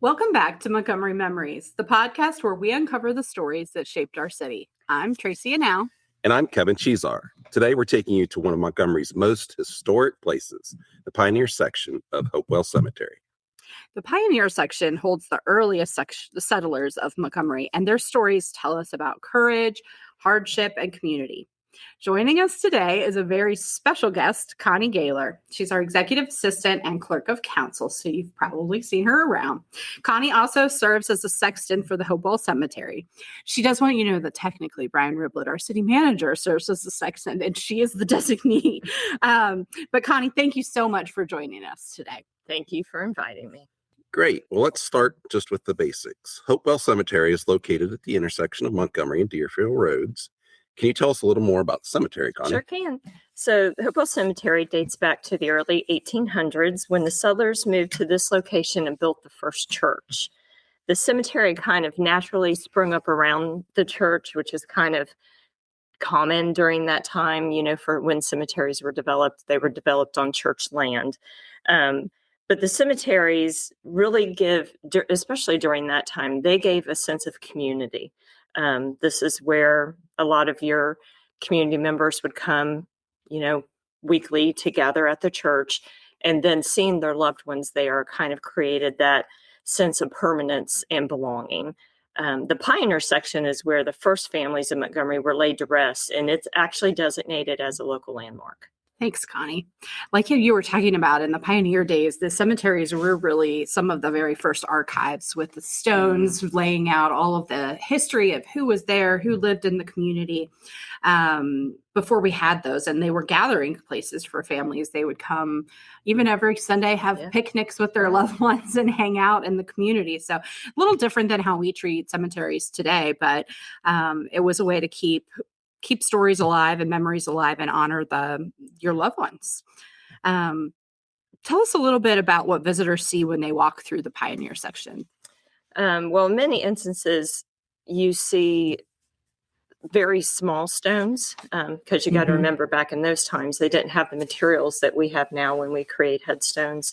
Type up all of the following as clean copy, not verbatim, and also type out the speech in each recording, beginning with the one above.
Welcome back to Montgomery Memories, the podcast where we uncover the stories that shaped our city. I'm Tracy Henao. And I'm Chesar. Today we're taking you to one of Montgomery's most historic places, the Pioneer section of Hopewell Cemetery. The Pioneer section holds the earliest settlers of Montgomery, and their stories tell us about courage, hardship, and community. Joining us today is a very special guest, Connie Gaylor. She's our executive assistant and clerk of council, so you've probably seen her around. Connie also serves as a sexton for the Hopewell Cemetery. She does want you to know that technically Brian Riblet, our city manager, serves as a sexton, and she is the designee. But Connie, thank you so much for joining us today. Thank you for inviting me. Great. Well, let's start just with the basics. Hopewell Cemetery is located at the intersection of Montgomery and Deerfield Roads. Can you tell us a little more about the cemetery, Connie? Sure can. So Hopewell Cemetery dates back to the early 1800s when the settlers moved to this location and built the first church. The cemetery kind of naturally sprung up around the church, which is kind of common during that time, for when cemeteries were developed. They were developed on church land. But the cemeteries really give, especially during that time, they gave a sense of community. This is where a lot of your community members would come, weekly together at the church, and then seeing their loved ones there kind of created that sense of permanence and belonging. The Pioneer section is where the first families in Montgomery were laid to rest, and it's actually designated as a local landmark. Thanks, Connie. Like you were talking about in the pioneer days, the cemeteries were really some of the very first archives with the stones laying out all of the history of who was there, who lived in the community before we had those. And they were gathering places for families. They would come even every Sunday, have picnics with their loved ones and hang out in the community. So a little different than how we treat cemeteries today, but it was a way to keep stories alive and memories alive and honor your loved ones. Tell us a little bit about what visitors see when they walk through the Pioneer section. Well, in many instances, you see very small stones because you got to remember back in those times, they didn't have the materials that we have now when we create headstones.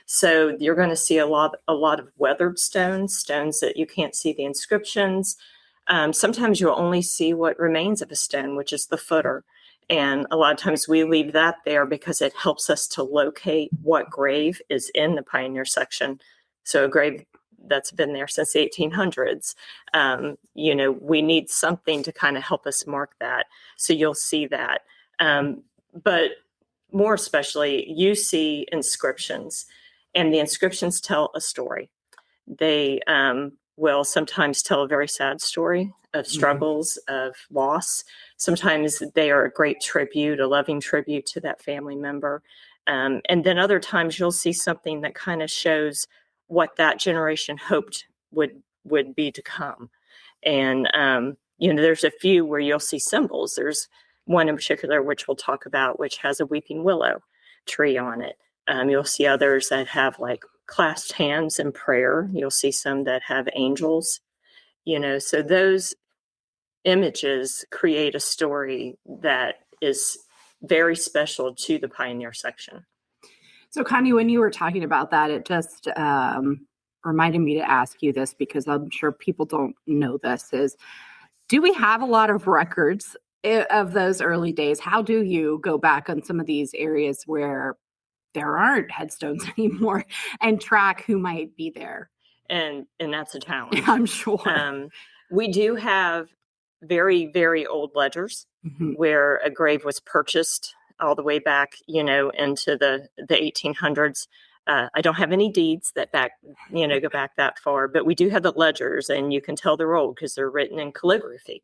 So you're going to see a lot of weathered stones that you can't see the inscriptions. Sometimes you'll only see what remains of a stone, which is the footer. And a lot of times we leave that there because it helps us to locate what grave is in the Pioneer section. So a grave that's been there since the 1800s, we need something to kind of help us mark that. So you'll see that. But more especially, you see inscriptions, and the inscriptions tell a story. They will sometimes tell a very sad story of struggles, of loss. Sometimes they are a great tribute, a loving tribute to that family member. And then other times you'll see something that kind of shows what that generation hoped would be to come. And, there's a few where you'll see symbols. There's one in particular, which we'll talk about, which has a weeping willow tree on it. You'll see others that have like clasped hands in prayer. You'll see some that have angels, so those images create a story that is very special to the Pioneer section. So Connie, when you were talking about that, it just reminded me to ask you this, because I'm sure people don't know this, is do we have a lot of records of those early days? How do you go back on some of these areas where there aren't headstones anymore and track who might be there? And that's a challenge. I'm sure. We do have very, very old ledgers where a grave was purchased all the way back, into the 1800s. I don't have any deeds that go back that far, but we do have the ledgers, and you can tell they're old because they're written in calligraphy.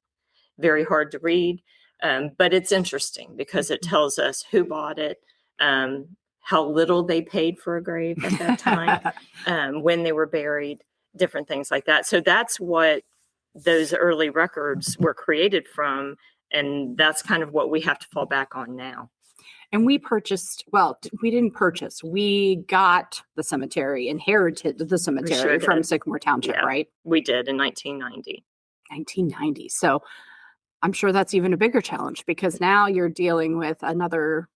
Very hard to read, but it's interesting because it tells us who bought it, how little they paid for a grave at that time, when they were buried, different things like that. So that's what those early records were created from, and that's kind of what we have to fall back on now. And we didn't purchase. We got the cemetery, inherited the cemetery from Sycamore Township, right? We did in 1990. 1990. So I'm sure that's even a bigger challenge, because now you're dealing with another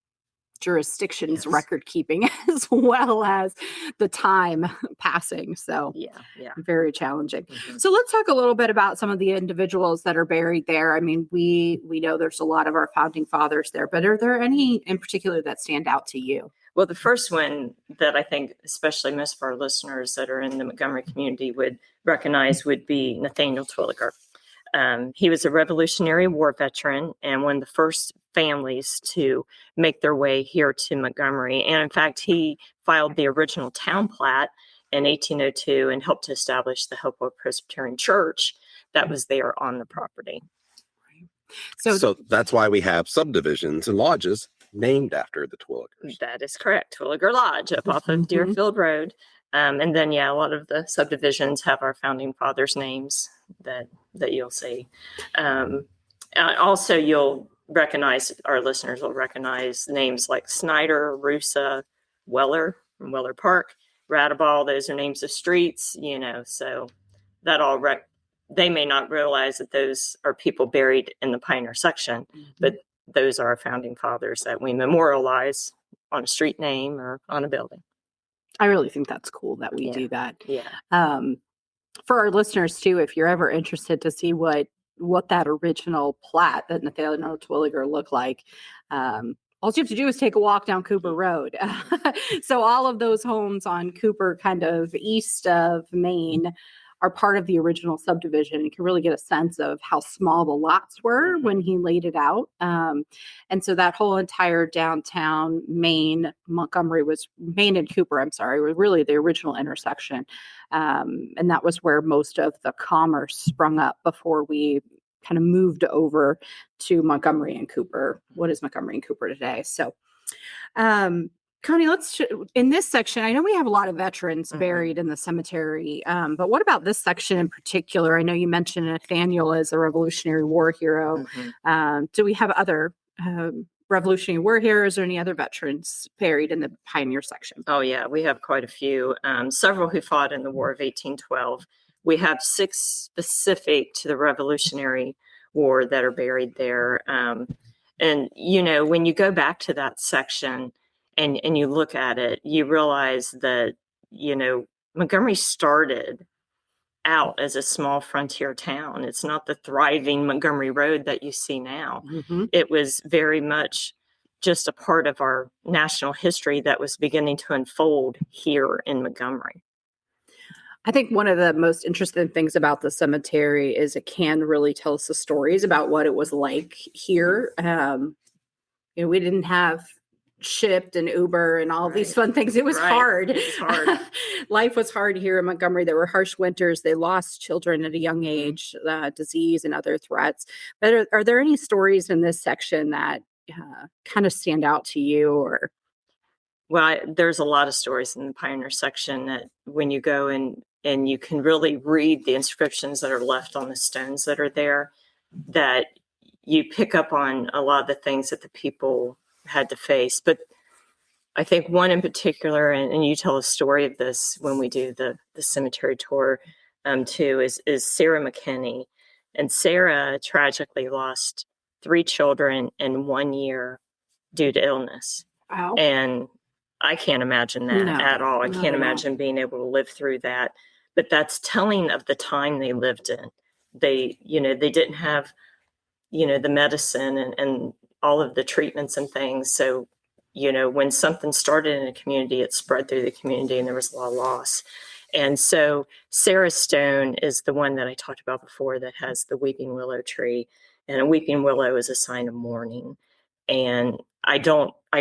jurisdiction's Yes. record keeping as well as the time passing. So Yeah. very challenging. Mhm. So let's talk a little bit about some of the individuals that are buried there. I mean, we know there's a lot of our founding fathers there, but are there any in particular that stand out to you? Well, the first one that I think, especially most of our listeners that are in the Montgomery community would recognize would be Nathaniel Twilliger. He was a Revolutionary War veteran and one of the first families to make their way here to Montgomery. And in fact, he filed the original town plat in 1802 and helped to establish the Hopewell Presbyterian Church that was there on the property. So that's why we have subdivisions and lodges named after the Twilligers. That is correct. Twilliger Lodge up off of Deerfield Road. And then, a lot of the subdivisions have our founding fathers' names that you'll see. Also, you'll recognize, our listeners will recognize names like Snyder, Rusa, Weller from Weller Park, Radaball. Those are names of streets, so that all they may not realize that those are people buried in the Pioneer section, but those are our founding fathers that we memorialize on a street name or on a building. I really think that's cool that we do that. Yeah. For our listeners too, if you're ever interested to see what that original plat that Nathaniel Twilliger looked like, all you have to do is take a walk down Cooper Road. So all of those homes on Cooper, kind of east of Maine, are part of the original subdivision. You can really get a sense of how small the lots were when he laid it out. And so that whole entire downtown Maine and Cooper, was really the original intersection. And that was where most of the commerce sprung up before we kind of moved over to Montgomery and Cooper. What is Montgomery and Cooper today? So, Connie, in this section, I know we have a lot of veterans buried in the cemetery, but what about this section in particular? I know you mentioned Nathaniel as a Revolutionary War hero. Do we have other Revolutionary War heroes or any other veterans buried in the Pioneer section? Oh, yeah, we have quite a few, several who fought in the War of 1812. We have 6 specific to the Revolutionary War that are buried there. And, when you go back to that section, and you look at it, you realize that, Montgomery started out as a small frontier town. It's not the thriving Montgomery Road that you see now. It was very much just a part of our national history that was beginning to unfold here in Montgomery. I think one of the most interesting things about the cemetery is it can really tell us the stories about what it was like here. We didn't have Shipped and Uber and all these fun things. It was hard. It was hard. Life was hard here in Montgomery. There were harsh winters. They lost children at a young age, disease and other threats. But are there any stories in this section that kind of stand out to you? Or Well, there's a lot of stories in the Pioneer section that when you go and you can really read the inscriptions that are left on the stones that are there, that you pick up on a lot of the things that the people had to face. But I think one in particular, and you tell a story of this when we do the cemetery tour too, is Sarah McKinney. And Sarah tragically lost 3 children in 1 year due to illness. wow. And I can't imagine that at all. I can't imagine being able to live through that. But that's telling of the time they lived in. They didn't have, the medicine and all of the treatments and things. So, when something started in a community, it spread through the community and there was a lot of loss. And so Sarah Stone is the one that I talked about before that has the weeping willow tree. And a weeping willow is a sign of mourning. And I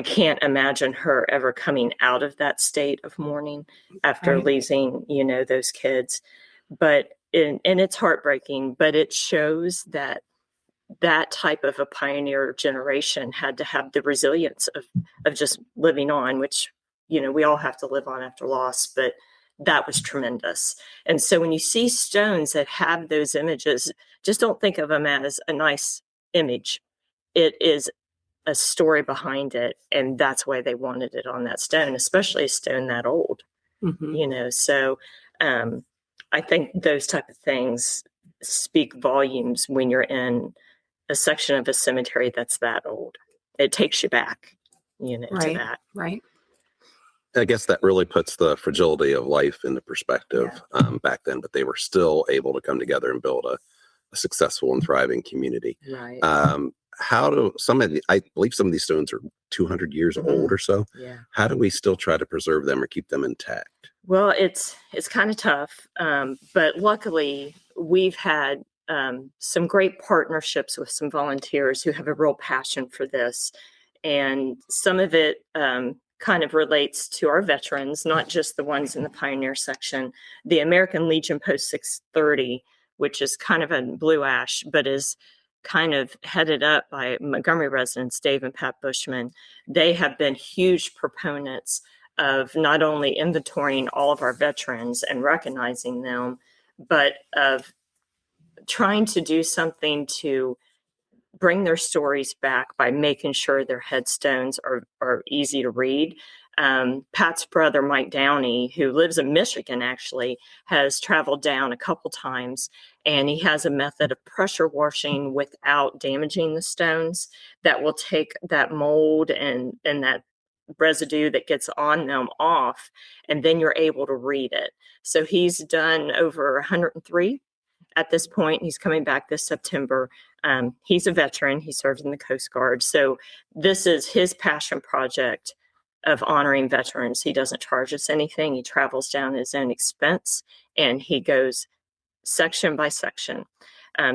can't imagine her ever coming out of that state of mourning after losing, those kids. And it's heartbreaking, but it shows that type of a pioneer generation had to have the resilience of just living on, which, we all have to live on after loss, but that was tremendous. And so when you see stones that have those images, just don't think of them as a nice image. It is a story behind it. And that's why they wanted it on that stone, especially a stone that old, So I think those type of things speak volumes when you're in a section of a cemetery that's that old. It takes you back. to Right. that. Right. I guess that really puts the fragility of life into perspective back then, but they were still able to come together and build a successful and thriving community. Right. How do I believe some of these stones are 200 years old or so. Yeah. How do we still try to preserve them or keep them intact? Well, it's kind of tough, but luckily we've had some great partnerships with some volunteers who have a real passion for this, and some of it kind of relates to our veterans, not just the ones in the Pioneer section. The American Legion Post 630, which is kind of a blue ash, but is kind of headed up by Montgomery residents, Dave and Pat Bushman. They have been huge proponents of not only inventorying all of our veterans and recognizing them, but of trying to do something to bring their stories back by making sure their headstones are easy to read. Pat's brother, Mike Downey, who lives in Michigan, actually has traveled down a couple times, and he has a method of pressure washing without damaging the stones that will take that mold and that residue that gets on them off, and then you're able to read it. So he's done over 103 at this point. He's coming back this September. He's a veteran. He served in the Coast Guard. So this is his passion project of honoring veterans. He doesn't charge us anything. He travels down at his own expense, and he goes section by section.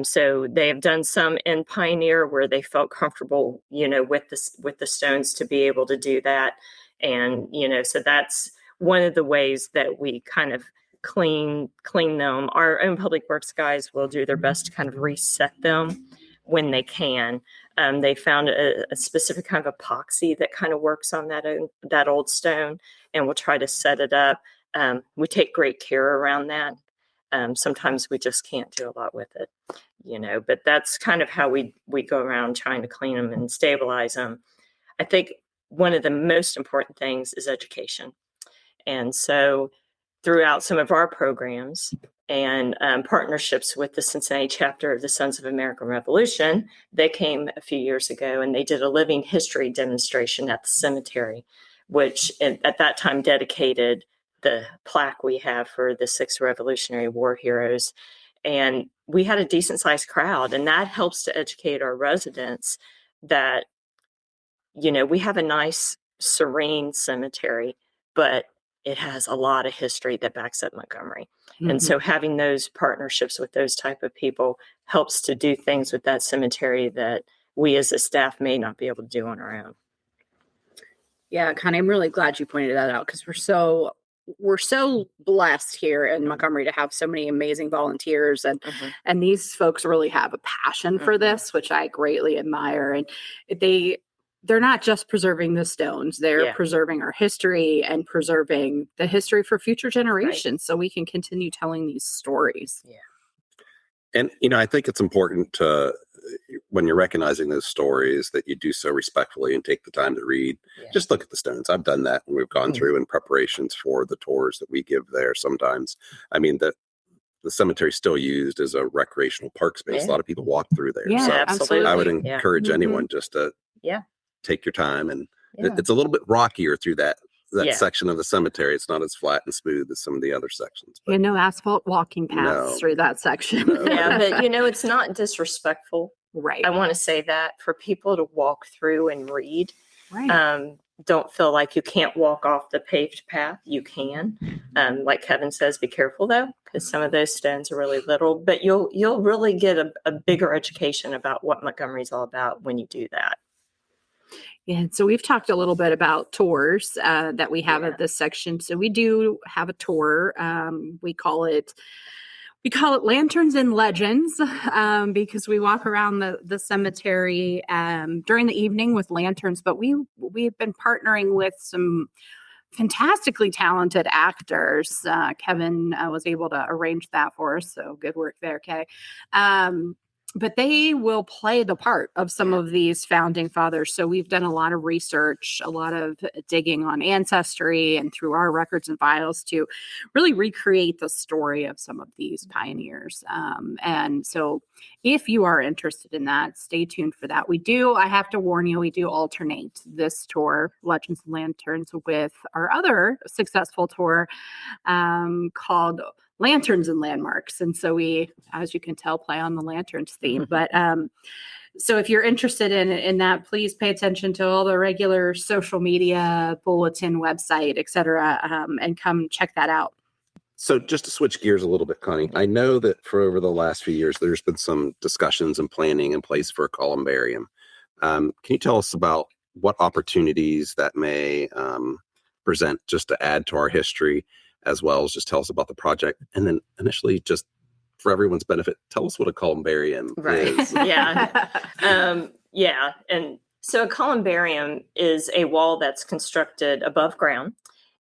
So they have done some in Pioneer where they felt comfortable, with the stones to be able to do that. And, so that's one of the ways that we kind of clean them. Our own public works guys will do their best to kind of reset them when they can. They found a specific kind of epoxy that kind of works on that old stone, and we'll try to set it up. We take great care around that. Sometimes we just can't do a lot with it, but that's kind of how we go around trying to clean them and stabilize them. I think one of the most important things is education. And so throughout some of our programs and partnerships with the Cincinnati chapter of the Sons of American Revolution, they came a few years ago and they did a living history demonstration at the cemetery, which at that time dedicated the plaque we have for the 6 Revolutionary War heroes. And we had a decent sized crowd, and that helps to educate our residents that, we have a nice, serene cemetery, but it has a lot of history that backs up Montgomery. Mm-hmm. And so having those partnerships with those type of people helps to do things with that cemetery that we as a staff may not be able to do on our own. Yeah, Connie, I'm really glad you pointed that out, because we're so blessed here in Montgomery to have so many amazing volunteers, and these folks really have a passion for this, which I greatly admire. And they're not just preserving the stones, they're preserving our history and preserving the history for future generations, so we can continue telling these stories. Yeah. And, I think it's important to, when you're recognizing those stories, that you do so respectfully and take the time to read. Yeah. Just look at the stones. I've done that when we've gone through in preparations for the tours that we give there sometimes. I mean, the cemetery is still used as a recreational park space. A lot of people walk through there. Yeah, so absolutely. I would encourage anyone just to take your time. And it's a little bit rockier through that section of the cemetery. It's not as flat and smooth as some of the other sections. But no asphalt walking paths through that section. No. Yeah, but it's not disrespectful. Right. I want to say that for people to walk through and read. Right. Don't feel like you can't walk off the paved path. You can. Like Kevin says, be careful though, because some of those stones are really little. But you'll really get a bigger education about what Montgomery's all about when you do that. Yeah, so we've talked a little bit about tours that we have at this section. So we do have a tour. We call it Lanterns and Legends because we walk around the cemetery during the evening with lanterns. But we've been partnering with some fantastically talented actors. Kevin was able to arrange that for us, so good work there, Kay. but they will play the part of some of these founding fathers. So we've done a lot of research, a lot of digging on ancestry and through our records and files to really recreate the story of some of these pioneers. And so if you are interested in that, stay tuned for that. I have to warn you, we do alternate this tour, Legends and Lanterns, with our other successful tour called Lanterns and Landmarks. And so we, as you can tell, play on the lanterns theme. But so if you're interested in that, please pay attention to all the regular social media, bulletin, website, et cetera, and come check that out. So just to switch gears a little bit, Connie, I know that for over the last few years, there's been some discussions and planning in place for a columbarium. Can you tell us about what opportunities that may present just to add to our history, as well as just tell us about the project? And then initially, just for everyone's benefit, tell us what a columbarium is. Yeah. Yeah. And so a columbarium is a wall that's constructed above ground,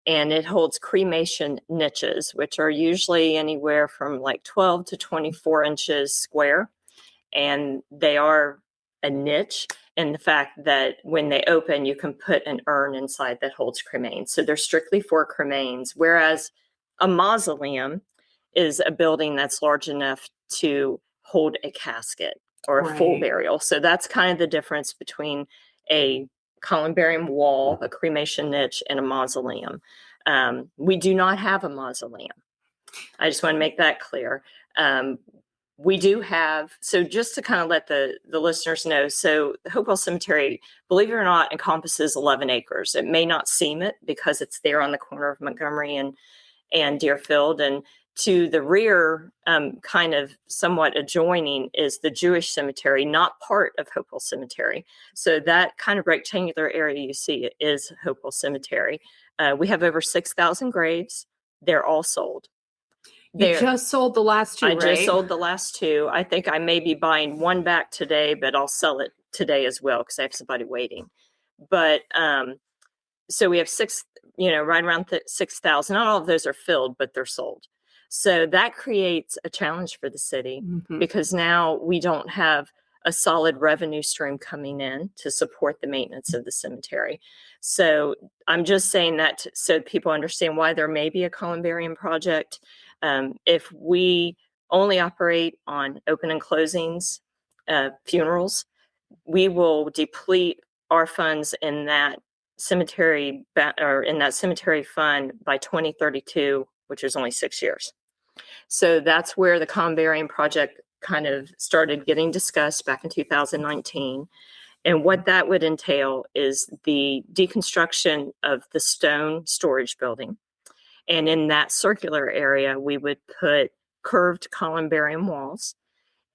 and it holds cremation niches, which are usually anywhere from like 12 to 24 inches square. And they are a niche in the fact that when they open, you can put an urn inside that holds cremains. So they're strictly for cremains, whereas a mausoleum is a building that's large enough to hold a casket or a full burial. So that's kind of the difference between a columbarium wall, a cremation niche, and a mausoleum. We do not have a mausoleum. I just want to make that clear. We do have, so just to kind of let the listeners know, so the Hopewell Cemetery, believe it or not, encompasses 11 acres. It may not seem it because it's there on the corner of Montgomery and Deerfield. And to the rear, kind of somewhat adjoining, is the Jewish cemetery, not part of Hopewell Cemetery. So that kind of rectangular area you see is Hopewell Cemetery. We have over 6,000 graves. They're all sold. You just sold the last two, I just sold the last two. I think I may be buying one back today, but I'll sell it today as well because I have somebody waiting. But so we have right around 6,000. Not all of those are filled, but they're sold. So that creates a challenge for the city because now we don't have a solid revenue stream coming in to support the maintenance of the cemetery. So I'm just saying that so people understand why there may be a columbarium project. If we only operate on open and closings, funerals, we will deplete our funds in that cemetery fund by 2032, which is only 6 years. So that's where the columbarium project kind of started getting discussed back in 2019. And what that would entail is the deconstruction of the stone storage building. And in that circular area, we would put curved columbarium walls.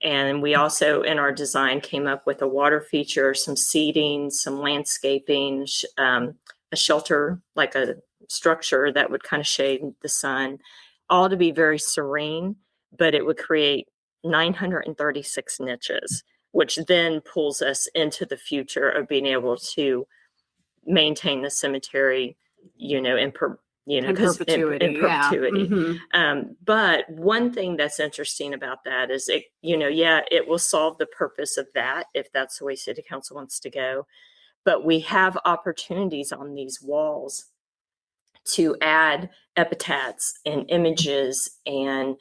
And we also, in our design, came up with a water feature, some seating, some landscaping, a shelter, like a structure that would kind of shade the sun, all to be very serene, but it would create 936 niches, which then pulls us into the future of being able to maintain the cemetery, in perpetuity. Yeah. But one thing that's interesting about that is it will solve the purpose of that if that's the way City Council wants to go. But we have opportunities on these walls to add epitaphs and images and,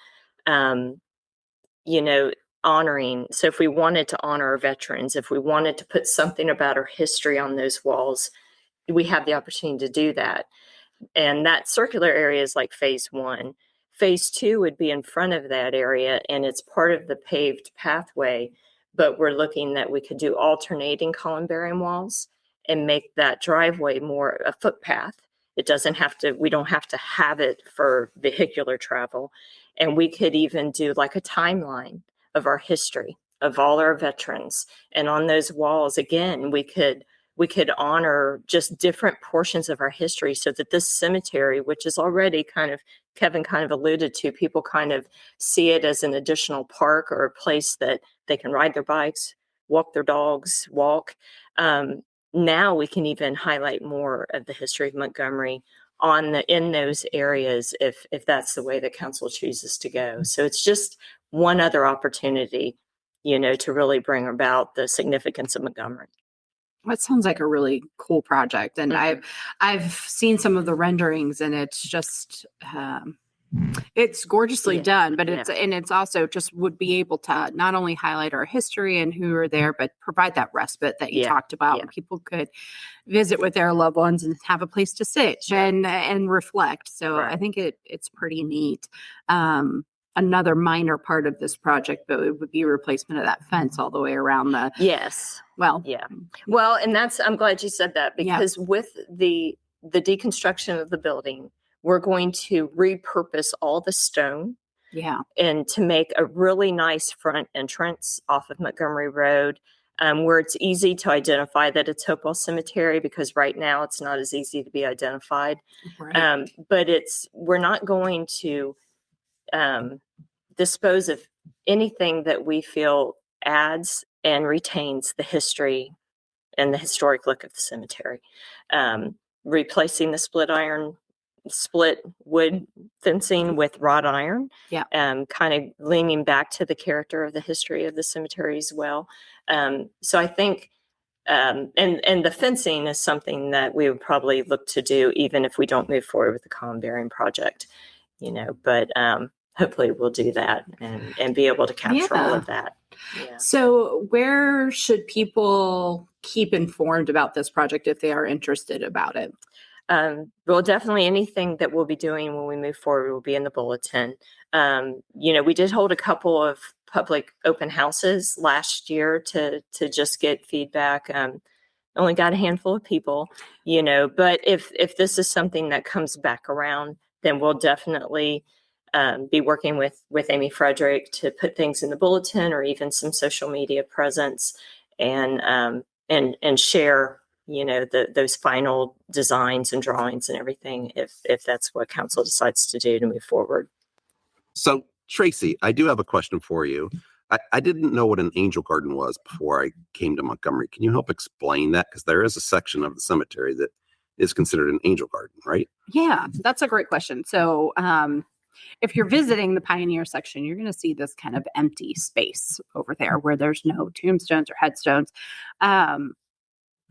honoring. So if we wanted to honor our veterans, if we wanted to put something about our history on those walls, we have the opportunity to do that. And that circular area is like phase 1. Phase 2 would be in front of that area, and it's part of the paved pathway. But we're looking that we could do alternating columbarium walls and make that driveway more a footpath. We don't have to have it for vehicular travel. And we could even do like a timeline of our history of all our veterans. And on those walls, again, we could honor just different portions of our history so that this cemetery, which is already Kevin kind of alluded to, people kind of see it as an additional park or a place that they can ride their bikes, walk their dogs, now we can even highlight more of the history of Montgomery in those areas if that's the way the council chooses to go. So it's just one other opportunity to really bring about the significance of Montgomery. That sounds like a really cool project, and I've seen some of the renderings, and it's just it's gorgeously done. But it's also just would be able to not only highlight our history and who are there, but provide that respite that you talked about. When people could visit with their loved ones and have a place to sit and reflect. So I think it's pretty neat. Another minor part of this project, but it would be replacement of that fence all the way around the. Yes. Well, Well, and I'm glad you said that, because with the deconstruction of the building, we're going to repurpose all the stone. Yeah. And to make a really nice front entrance off of Montgomery Road, where it's easy to identify that it's Hopewell Cemetery, because right now it's not as easy to be identified. Right. But we're not going to dispose of anything that we feel adds and retains the history and the historic look of the cemetery. Replacing the split wood fencing with wrought iron, kind of leaning back to the character of the history of the cemetery as well. So I think, and the fencing is something that we would probably look to do even if we don't move forward with the columbarium project, but hopefully we'll do that and be able to capture all of that. Yeah. So where should people keep informed about this project if they are interested about it? Well, definitely anything that we'll be doing when we move forward will be in the bulletin. We did hold a couple of public open houses last year to just get feedback. Only got a handful of people, but if this is something that comes back around, then we'll definitely be working with Amy Frederick to put things in the bulletin or even some social media presence and share, those final designs and drawings and everything, if that's what council decides to do to move forward. So, Tracy, I do have a question for you. I didn't know what an angel garden was before I came to Montgomery. Can you help explain that? Because there is a section of the cemetery that is considered an angel garden, right? Yeah, that's a great question. So, if you're visiting the Pioneer section, you're going to see this kind of empty space over there where there's no tombstones or headstones.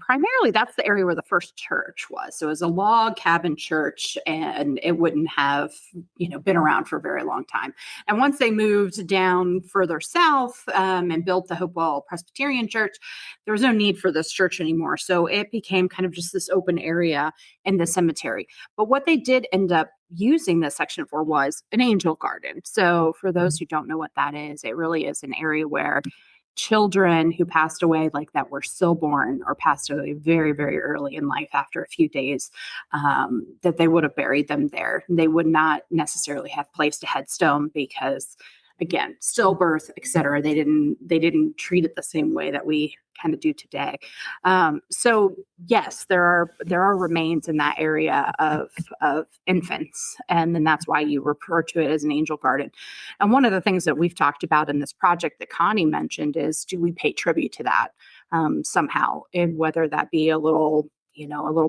Primarily, that's the area where the first church was. So it was a log cabin church, and it wouldn't have, been around for a very long time. And once they moved down further south and built the Hopewell Presbyterian Church, there was no need for this church anymore. So it became kind of just this open area in the cemetery. But what they did end up using this section for was an angel garden. So for those who don't know what that is, it really is an area where children who passed away, like that were stillborn or passed away very, very early in life after a few days, that they would have buried them there. They would not necessarily have placed a headstone because, again, stillbirth, et cetera, they didn't treat it the same way that we kind of do today. So yes, there are remains in that area of infants, and then that's why you refer to it as an angel garden. And one of the things that we've talked about in this project that Connie mentioned is, do we pay tribute to that somehow, and whether that be a little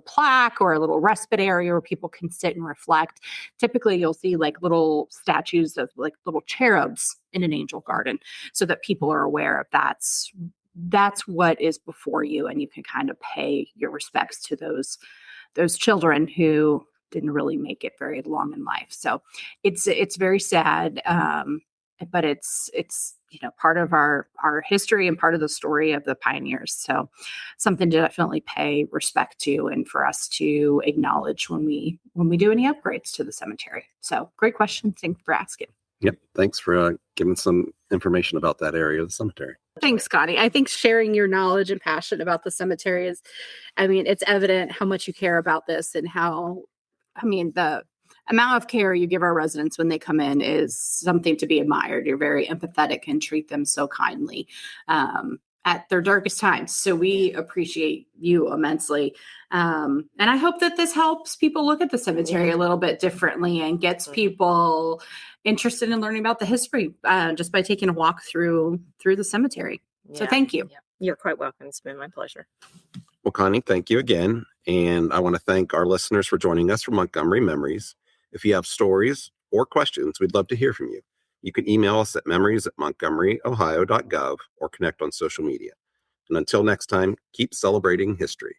plaque or a little respite area where people can sit and reflect. Typically, you'll see like little statues of like little cherubs in an angel garden, so that people are aware of that's what is before you, and you can kind of pay your respects to those children who didn't really make it very long in life. So it's very sad, but it's part of our history and part of the story of the pioneers. So something to definitely pay respect to, and for us to acknowledge when we do any upgrades to the cemetery. So great question. Thanks for asking. Yep. Thanks for giving some information about that area of the cemetery. Thanks, Connie. I think sharing your knowledge and passion about the cemetery it's evident how much you care about this, and the amount of care you give our residents when they come in is something to be admired. You're very empathetic and treat them so kindly at their darkest times. So we appreciate you immensely. And I hope that this helps people look at the cemetery a little bit differently and gets people interested in learning about the history just by taking a walk through the cemetery. Yeah. So thank you. Yeah. You're quite welcome. It's been my pleasure. Well, Connie, thank you again. And I want to thank our listeners for joining us for Montgomery Memories. If you have stories or questions, we'd love to hear from you. You can email us at memories@montgomeryohio.gov or connect on social media. And until next time, keep celebrating history.